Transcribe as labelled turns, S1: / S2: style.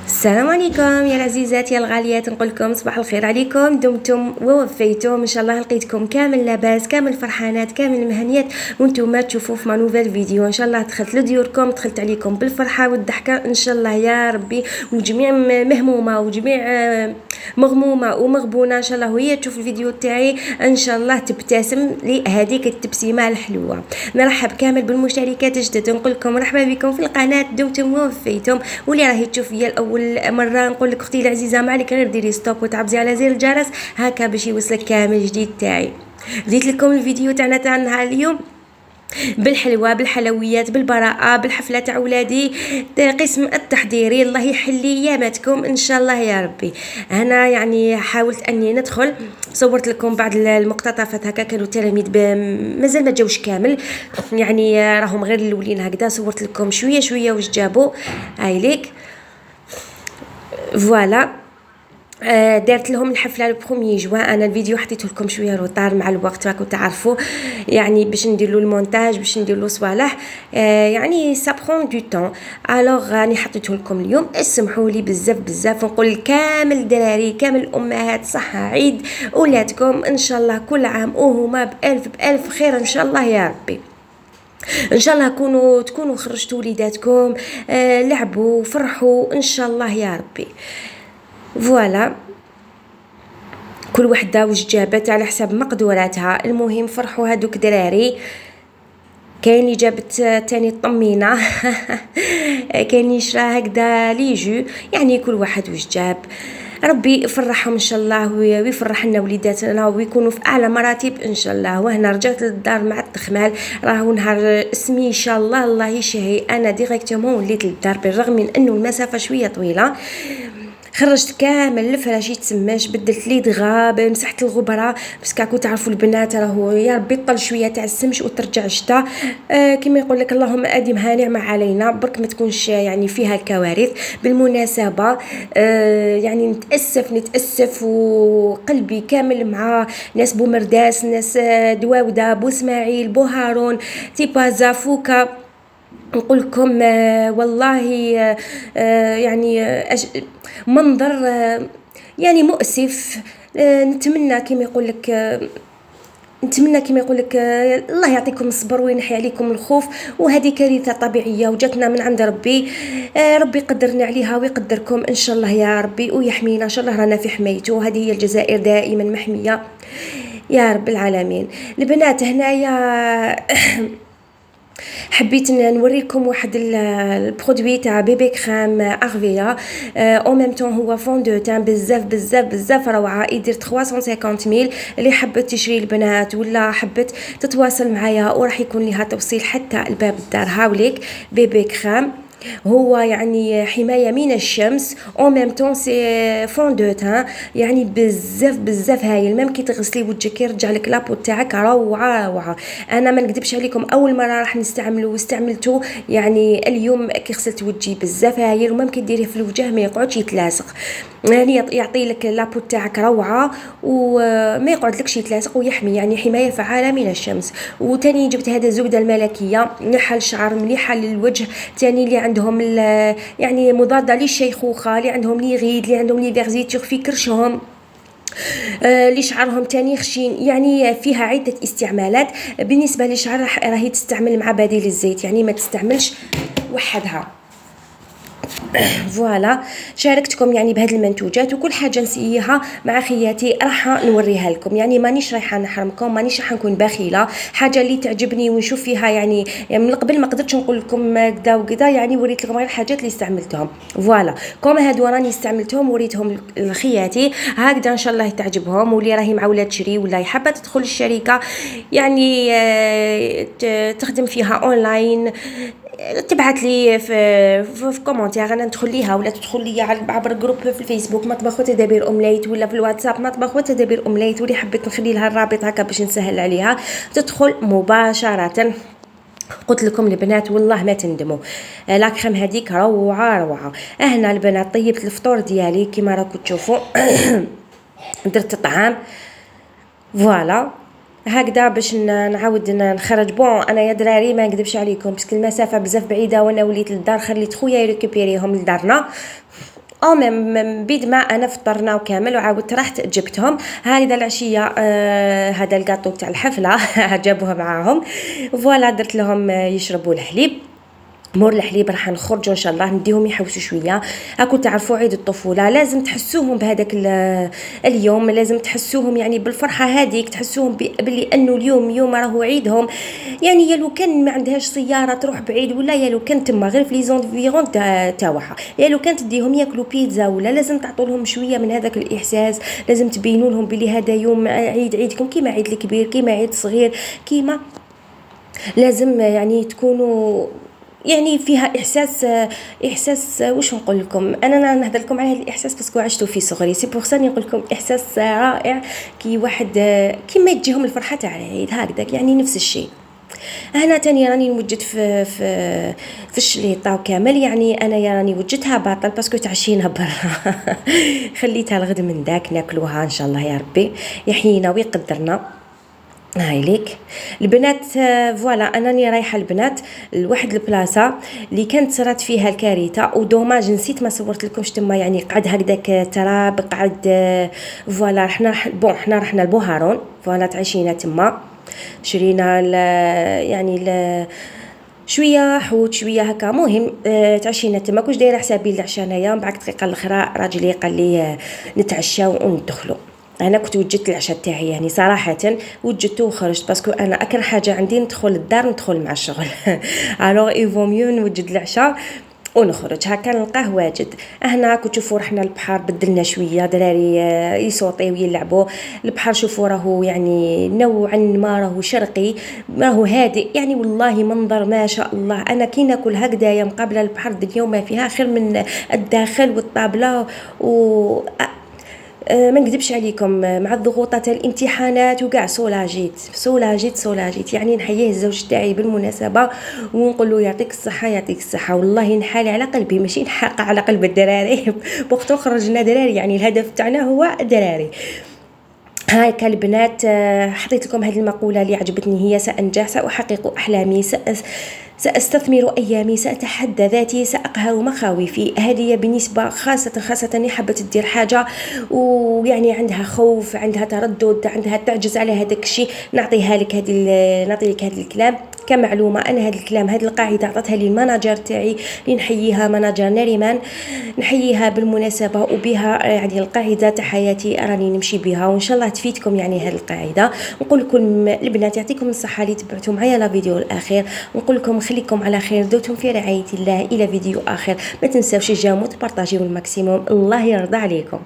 S1: السلام عليكم يا العزيزات يا الغاليات، نقول لكم صباح الخير عليكم. دمتم ووفيتم ان شاء الله، لقيتكم كامل لاباس، كامل فرحانات، كامل مهنيات، وانتم تشوفوا في نوفيل فيديو. ان شاء الله دخلت لديوركم، دخلت عليكم بالفرحه والضحكه ان شاء الله يا ربي. وجميع مهمومه وجميع مغمومه ومغبونه ان شاء الله وهي تشوف الفيديو تاعي ان شاء الله تبتسم لهذيك التبسيمه الحلوه. نرحب كامل بالمشاركات الجدد، نقول لكم مرحبا بكم في القناه. دمتم ووفيتم. واللي راهي تشوف فيا الاول مره نقول لك اختي العزيزه، ما عليك غير ديري ستوب وتعبزي على زر الجرس هكا باش يوصلك كامل جديد تاعي. بديت لكم الفيديو تاع نهار اليوم بالحلوى بالحلويات بالبراءه بالحفله تاع ولادي، قسم التحضيري. الله يحلي اياماتكم ان شاء الله يا ربي. انا يعني حاولت اني ندخل، صورت لكم بعض المقتطفات هكا، كانوا تلاميذ مازال ما جاوش كامل، يعني راهم غير الاولين هكذا. صورت لكم شويه شويه واش جابوا، هاي ليك فوالا. دارت لهم الحفله البروميي جوا. انا الفيديو حطيته لكم شويه روطار مع الوقت، راكم تعرفوا يعني باش ندير له المونتاج، باش ندير له صوالح، يعني سا برون دو طون. الوغ راني حطيته لكم اليوم. اسمحوا لي بزاف بزاف، نقول كامل الدراري كامل الامهات صحه عيد اولادكم ان شاء الله كل عام وهما بألف خير ان شاء الله يا ربي. ان شاء الله تكونوا خرجتوا وليداتكم، لعبوا فرحوا ان شاء الله يا ربي. فوالا، كل وحده واش جابت على حساب مقدوراتها، المهم فرحوا هادوك دراري. كاين اللي جابت تاني الطمينه كاين اللي شرا هكذا لي جو، يعني كل واحد واش جاب. ربي يفرحهم ان شاء الله ويفرح لنا وليداتنا ويكونوا في اعلى مراتب ان شاء الله. وهنا رجعت للدار مع التخمال، راهو نهار اسمي ان شاء الله الله يشهي. انا ديريكتومون وليت للدار بالرغم من انه المسافه شويه طويله. خرجت كامل الفراش يتسماش، بدلت لي دغاب، مسحت الغبره بس كاكو تعرفوا البنات راهو يا ربي طل شويه تاع السمش وترجع الشتا. كما يقول لك اللهم ادمها نعمه علينا، برك ما تكونش يعني فيها الكوارث. بالمناسبه يعني نتاسف وقلبي كامل مع ناس بومرداس، ناس دواوده، بو اسماعيل، بو هارون، تيبازا، فوكا. نقول لكم والله يعني منظر يعني مؤسف. نتمنى كما يقول لك الله يعطيكم الصبر وينحي عليكم الخوف. وهذه كارثه طبيعيه وجاتنا من عند ربي، ربي يقدرنا عليها ويقدركم ان شاء الله يا ربي ويحمينا ان شاء الله. رانا في حمايته، هذه هي الجزائر دائما محميه يا رب العالمين. البنات هنايا حبيت نوريكم واحد البرودوي تاع بيبي كريم ارفيا، او ميم طون هو فون دو تان بزاف بزاف بزاف روعه، يدير 350,000. اللي حبت تشري البنات ولا حبت تتواصل معايا وراح يكون لها توصيل حتى الباب الدار. هاوليك بيبي كريم، هو يعني حمايه من الشمس او ميم طون سي فون دو تان، يعني بزاف بزاف هايل. ميم كي تغسلي وجهك يرجع لك لابو تاعك روعه روعه. انا ما نكذبش عليكم اول مره راح نستعمله واستعملته يعني اليوم كي غسلت وجهي بزاف هايل. وميم كي ديريه في الوجه ما يقعدش يتلاصق، يعني يعطي لك لابو تاعك روعه وما يقعد لكش يتلاصق ويحمي، يعني حمايه فعاله من الشمس. وتاني جبت هذا الزبده الملكيه مليحه للشعر مليحه للوجه. تاني اللي عندهم يعني مضاده للشيخوخه، اللي عندهم لي غيد، اللي عندهم لي فيرزيتور في كرشهم، اللي شعرهم تاني خشين، يعني فيها عده استعمالات. بالنسبه للشعر راهي تستعمل مع بديل الزيت، يعني ما تستعملش وحدها. فوالا، شاركتكم يعني بهذه المنتوجات وكل حاجه نسيها مع خياتي راح نوريها لكم. يعني مانيش رايحه نحرمكم، مانيش راح نكون بخيله. حاجه اللي تعجبني ونشوف فيها يعني من قبل ما قدرتش نقول لكم كذا وكذا، يعني وريت لكم غير الحاجات اللي استعملتهم. فوالا كوم هادو راني استعملتهم وريتهم لخياتي هكذا ان شاء الله تعجبهم. واللي راهي معوله تشري ولا حابه تدخل الشركه يعني تخدم فيها اونلاين، تبعت لي في كومونتير، انا ندخل ليها ولا تدخل لي عبر جروب في الفيسبوك مطبخ وتدابير امليت، ولا في الواتساب مطبخ وتدابير امليت. واللي حبيت نخلي لها الرابط هكا باش نسهل عليها تدخل مباشره. قلت لكم البنات والله ما تندموا، لا كريم هذيك روعه روعه. هنا البنات طيبت الفطور ديالي كما راكم تشوفوا درت الطعام فوالا هكذا باش نعاود نخرج. بون انا يا دراري ما نكذبش عليكم باسكو المسافه بزاف بعيده وانا وليت للدار، خليت خويا يريكوبيريهم لدارنا بيد ما انا فطرنا وكامل وعاودت رحت جبتهم. هذا العشيه هذا الكاطو تاع الحفله جابوها معاهم. فوالا درت لهم يشربوا الحليب. مور الحليب راح نخرجوا ان شاء الله نديهم يحوسوا شويه. راكم تعرفوا عيد الطفوله لازم تحسوهم بهذاك اليوم، لازم تحسوهم يعني بالفرحه هذيك، تحسوهم بلي انه اليوم يوم راهو عيدهم. يعني يا لو كان ما عندهاش سياره تروح بعيد، ولا يا لو كان تما غير في لي زونفيرون تاعها، يا لو كان تديهم ياكلوا بيتزا، ولا لازم تعطوا لهم شويه من هذاك الاحساس. لازم تبينوا لهم بلي هذا يوم عيدكم كيما عيد الكبير، كيما عيد صغير، كيما لازم يعني تكونوا يعني فيها احساس واش نقول لكم. انا نهضر لكم على هذا الاحساس باسكو عشتو في صغري، سي بور سا نقول لكم احساس رائع كي واحد كيما تجيهم الفرحه تاع العيد هكذاك، يعني نفس الشيء. هنا تاني راني نوجد في الشليطه وكامل، يعني انا راني وجدتها باطل باسكو تعشينا برا خليتها الغد من داك ناكلوها ان شاء الله يا ربي يحيينا ويقدرنا. هاي ليك البنات. فوالا انني رايحه البنات لواحد البلاصه اللي كانت صرات فيها الكارثه، ودوماج نسيت ما صورت لكمش تما، يعني قعد هكذاك تراب قعد. فوالا حنا رحنا لبوهارون. فوالا تعيشينا تما، شرينا يعني شويه حوت شويه هكا. مهم تعشينا تما. كوش دايره حسابي العشاء انايا. من بعد دقيقه الاخرى راجلي قال لي نتعشاو وندخلوا. انا كنت وجدت العشاء تاعي، يعني صراحه وجدته وخرجت باسكو انا اكثر حاجه عندي ندخل الدار ندخل مع الشغل الوغ ايفو ميو نوجد العشاء ونخرج هكا نلقاه واجد. هنا كنت تشوفوا رحنا البحر، بدلنا شويه دراري يصوتيو ويلعبوا. البحر شوفوا راهو يعني نوعا ما راهو شرقي، راهو هادئ، يعني والله منظر ما شاء الله. انا كي ناكل هكذايا مقابله البحر الدنيا وما فيها خير من الداخل والطابله ما نكذبش عليكم مع الضغوطات الامتحانات وكاع سولاجيت. يعني نحييه الزوج تاعي بالمناسبه ونقول له يعطيك الصحه يعطيك الصحه، والله نحالي على قلبي ماشي نحاق على قلب الدراري وقت خرجنا دراري، يعني الهدف تاعنا هو دراري. هاي البنات حطيت لكم هذه المقولة اللي عجبتني، هي سأنجح، سأحقق أحلامي، سأستثمر أيامي، سأتحدى ذاتي، سأقهر مخاوفي. هذه بالنسبة خاصة اللي حبت تدير حاجة ويعني عندها خوف، عندها تردد، عندها تعجز على هذاك الشيء، نعطي لك هذا الكلام كمعلومة. أنا هذا الكلام هذه القاعدة عطتها لي الماناجر تاعي اللي نحييها ماناجر ناريمان، نحييها بالمناسبة، وبها يعني القاعدة تاع حياتي راني نمشي بها، وإن شاء الله تفيدكم يعني هذه القاعدة. نقول لكم البنات يعطيكم الصحة اللي تبعتوا معايا لفيديو الأخير، ونقول لكم خليكم على خير، دوتم في رعاية الله. إلى فيديو آخر، ما تنساوش تجاوبوا وتبارطاجيو الماكسيموم. الله يرضى عليكم.